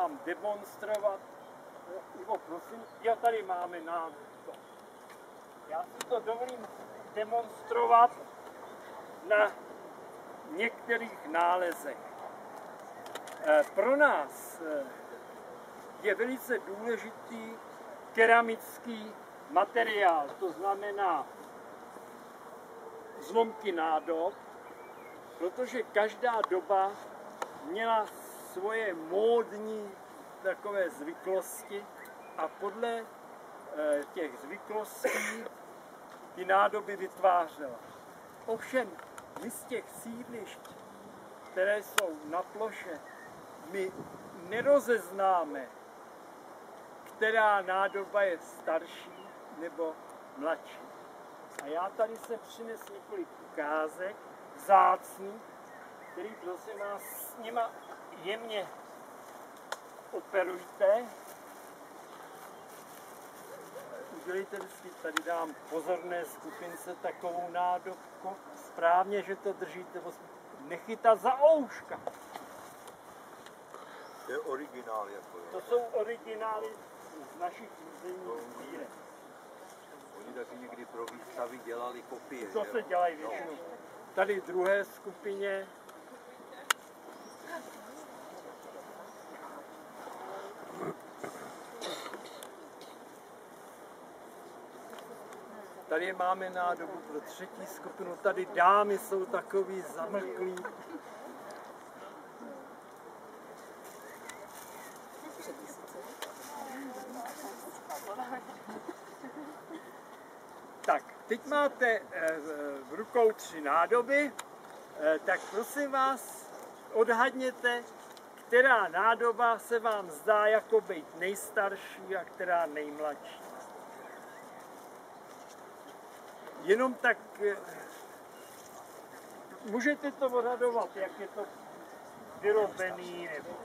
vám demonstrovat. Jo, prosím, já tady máme nádobu. Já si to dovolím demonstrovat na některých nálezech. Pro nás je velice důležitý keramický materiál, to znamená zlomky nádob, protože každá doba měla svoje módní takové zvyklosti a podle těch zvyklostí ty nádoby vytvářela. Ovšem, my z těch sídlišť, které jsou na ploše, my nerozeznáme, která nádoba je starší nebo mladší. A já tady jsem přinesl několik ukázek vzácných, který prosím vás s nima jemně operujte. Udělejte vždycky, tady dám pozorné skupince takovou nádobku. Správně, že to držíte, nechytat za ouška. To je originál jako jo. To jsou originály z našich muzejních sbírek. Oni taky někdy pro výstavy dělali kopie. To se dělají většinou. Tady v druhé skupině. Tady máme nádobu pro třetí skupinu. Tady dámy jsou takový zamlklí. Tak, teď máte v rukou 3 nádoby, tak prosím vás, odhadněte, která nádoba se vám zdá jako být nejstarší a která nejmladší. Jenom tak můžete to odhadovat, jak je to vyrobený nebo